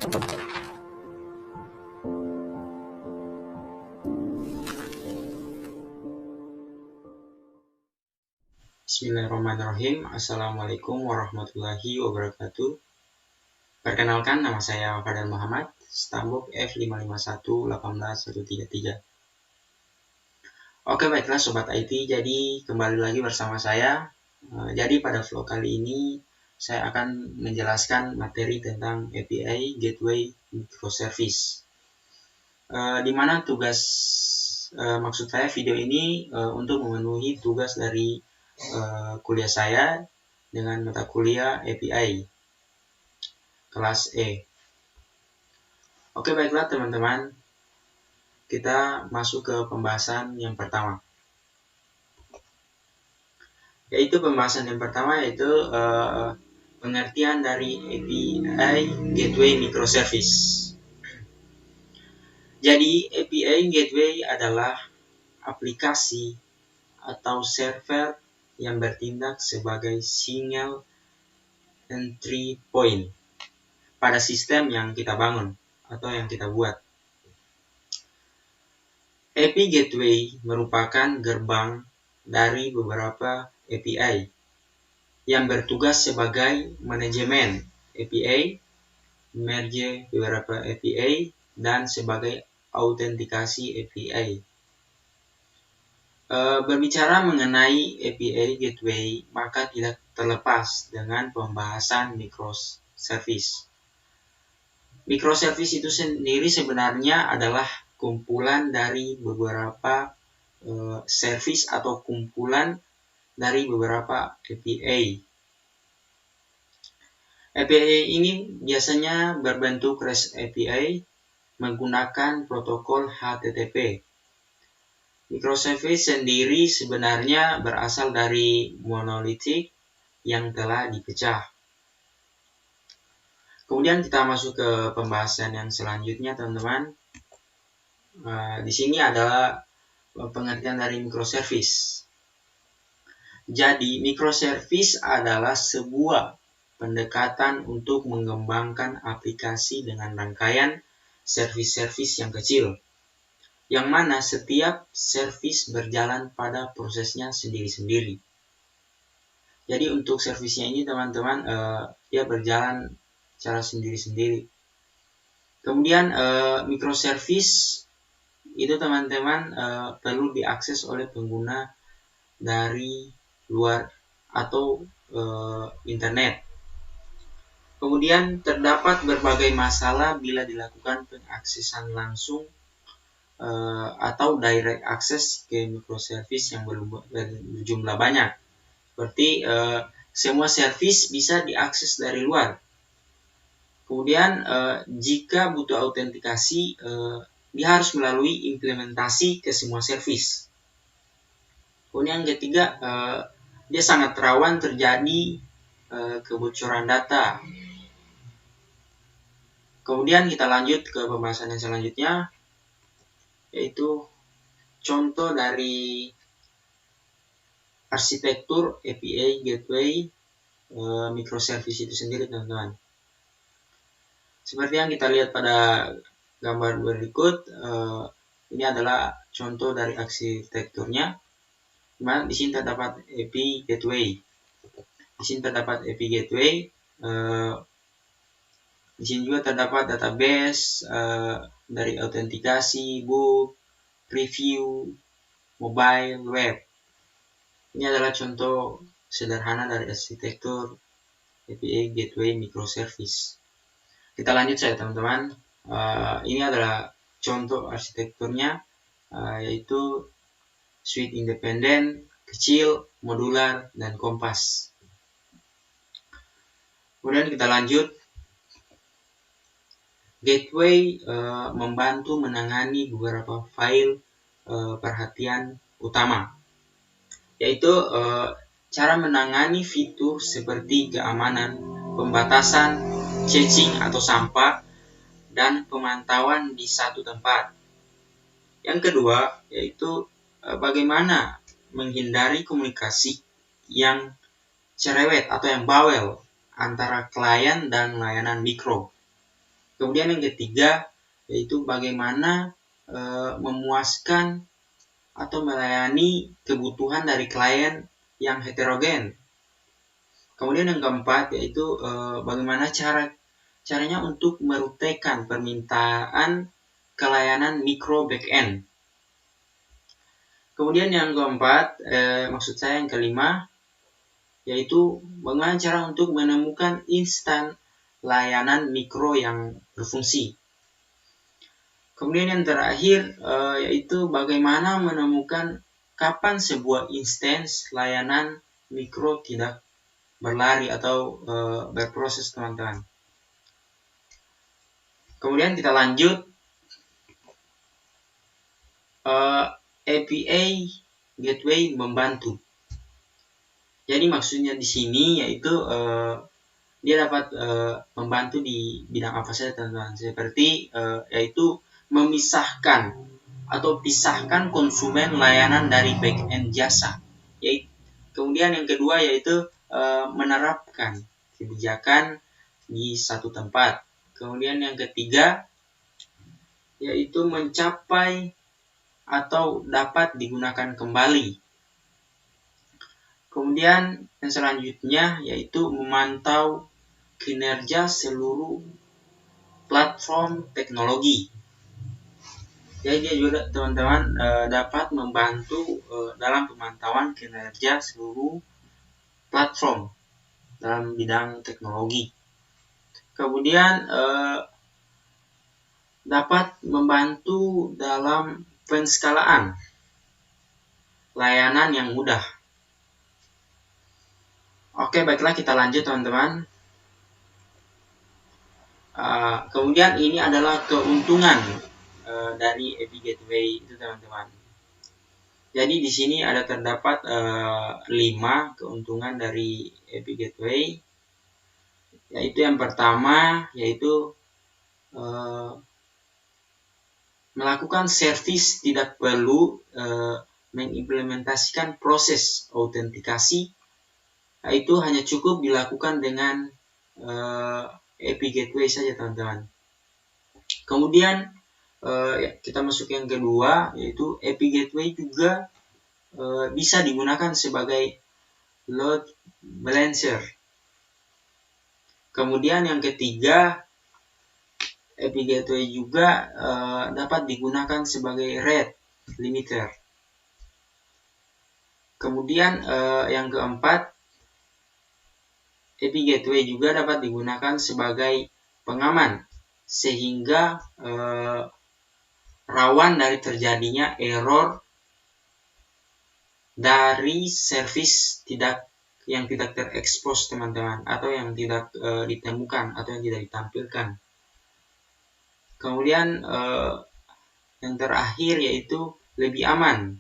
Bismillahirrahmanirrahim. Assalamualaikum warahmatullahi wabarakatuh. Perkenalkan, nama saya Fadal Muhammad, Stambuk F551-18133. Oke, baiklah Sobat IT, jadi kembali lagi bersama saya. Jadi pada vlog kali ini saya akan menjelaskan materi tentang API Gateway Microservice. Di mana maksud saya video ini untuk memenuhi tugas dari kuliah saya dengan mata kuliah API kelas E. Oke, baiklah teman-teman, kita masuk ke pembahasan yang pertama. Yaitu pengertian dari API Gateway Microservice. Jadi API Gateway adalah aplikasi atau server yang bertindak sebagai single entry point pada sistem yang kita bangun atau yang kita buat. API Gateway merupakan gerbang dari beberapa API yang bertugas sebagai manajemen API, merge beberapa API, dan sebagai autentikasi API. Berbicara mengenai API Gateway, maka tidak terlepas dengan pembahasan microservice. Microservice itu sendiri sebenarnya adalah kumpulan dari beberapa service atau kumpulan dari beberapa API. API ini biasanya berbentuk REST API menggunakan protokol HTTP. Microservice sendiri sebenarnya berasal dari monolitik yang telah dipecah. Kemudian kita masuk ke pembahasan yang selanjutnya, teman-teman. Di sini adalah pengertian dari microservice. Jadi, microservice adalah sebuah pendekatan untuk mengembangkan aplikasi dengan rangkaian service-service yang kecil, yang mana setiap service berjalan pada prosesnya sendiri-sendiri. Jadi untuk servisnya ini teman-teman dia berjalan secara sendiri-sendiri. Kemudian microservice itu teman-teman perlu diakses oleh pengguna dari luar atau internet. Kemudian terdapat berbagai masalah bila dilakukan pengaksesan langsung atau direct access ke microservice yang berjumlah banyak. Seperti semua service bisa diakses dari luar. Kemudian jika butuh autentikasi, dia harus melalui implementasi ke semua service. Kemudian yang ketiga, dia sangat rawan terjadi kebocoran data. Kemudian kita lanjut ke pembahasan yang selanjutnya, yaitu contoh dari arsitektur API Gateway Microservice itu sendiri, teman-teman. Seperti yang kita lihat pada gambar berikut, ini adalah contoh dari arsitekturnya. Di sini terdapat API Gateway. Di sini juga terdapat database dari autentikasi, book, review, mobile, web. Ini adalah contoh sederhana dari arsitektur API Gateway Microservice. Kita lanjut saja, teman-teman. Ini adalah contoh arsitekturnya, yaitu suite independen, kecil, modular, dan kompas. Kemudian kita lanjut. Gateway membantu menangani beberapa file perhatian utama, yaitu cara menangani fitur seperti keamanan, pembatasan, caching atau sampah, dan pemantauan di satu tempat. Yang kedua, yaitu bagaimana menghindari komunikasi yang cerewet atau yang bawel antara klien dan layanan mikro. Kemudian yang ketiga yaitu bagaimana memuaskan atau melayani kebutuhan dari klien yang heterogen. Kemudian yang keempat yaitu bagaimana caranya untuk meruteikan permintaan kelayanan mikro backend. Kemudian yang keempat, maksud saya yang kelima, yaitu bagaimana cara untuk menemukan instan layanan mikro yang berfungsi. Kemudian yang terakhir, yaitu bagaimana menemukan kapan sebuah instance layanan mikro tidak berlari atau berproses, teman-teman. Kemudian kita lanjut. API Gateway membantu. Jadi maksudnya di sini yaitu dia dapat membantu di bidang apa saja, teman-teman. Seperti yaitu memisahkan atau pisahkan konsumen layanan dari back-end jasa. Kemudian yang kedua yaitu menerapkan kebijakan di satu tempat. Kemudian yang ketiga yaitu mencapai atau dapat digunakan kembali. Kemudian yang selanjutnya yaitu memantau kinerja seluruh platform teknologi. Jadi dia juga, teman-teman, dapat membantu dalam pemantauan kinerja seluruh platform dalam bidang teknologi. Kemudian dapat membantu dalam penskalaan layanan yang mudah. Oke, baiklah, kita lanjut, teman-teman. Kemudian ini adalah keuntungan dari API Gateway itu, teman-teman. Jadi di sini ada terdapat 5 keuntungan dari API Gateway. Yaitu yang pertama yaitu melakukan service tidak perlu mengimplementasikan proses autentikasi, yaitu hanya cukup dilakukan dengan API Gateway saja, teman-teman. Kemudian kita masuk yang kedua, yaitu API Gateway juga bisa digunakan sebagai load balancer. Kemudian yang ketiga, API Gateway juga dapat digunakan sebagai rate limiter. Kemudian yang keempat, API Gateway juga dapat digunakan sebagai pengaman, sehingga rawan dari terjadinya error dari service yang tidak terekspos, teman-teman, atau yang tidak ditemukan atau yang tidak ditampilkan. Kemudian yang terakhir yaitu lebih aman.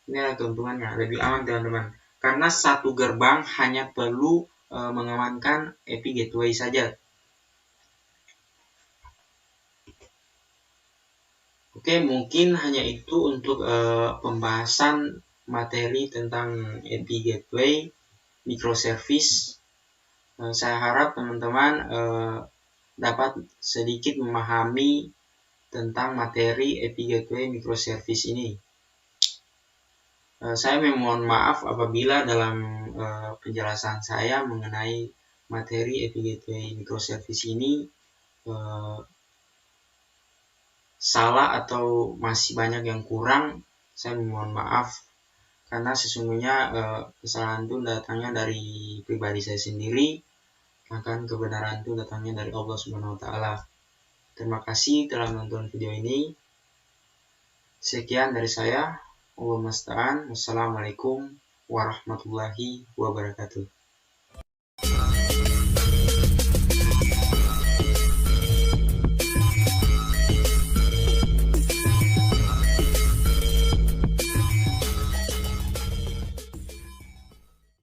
Ini adalah keuntungannya, lebih aman, teman-teman. Karena satu gerbang hanya perlu mengamankan API Gateway saja. Oke, mungkin hanya itu untuk pembahasan materi tentang API Gateway microservice. Saya harap teman-teman dapat sedikit memahami tentang materi API Gateway microservice ini. Saya memohon maaf apabila dalam penjelasan saya mengenai materi API Gateway microservice ini salah atau masih banyak yang kurang. Saya memohon maaf, karena sesungguhnya kesalahan itu datangnya dari pribadi saya sendiri, akan kebenaran itu datangnya dari Allah Subhanahu wa Ta'ala. Terima kasih telah menonton video ini. Sekian dari saya. Wassalamualaikum warahmatullahi wabarakatuh.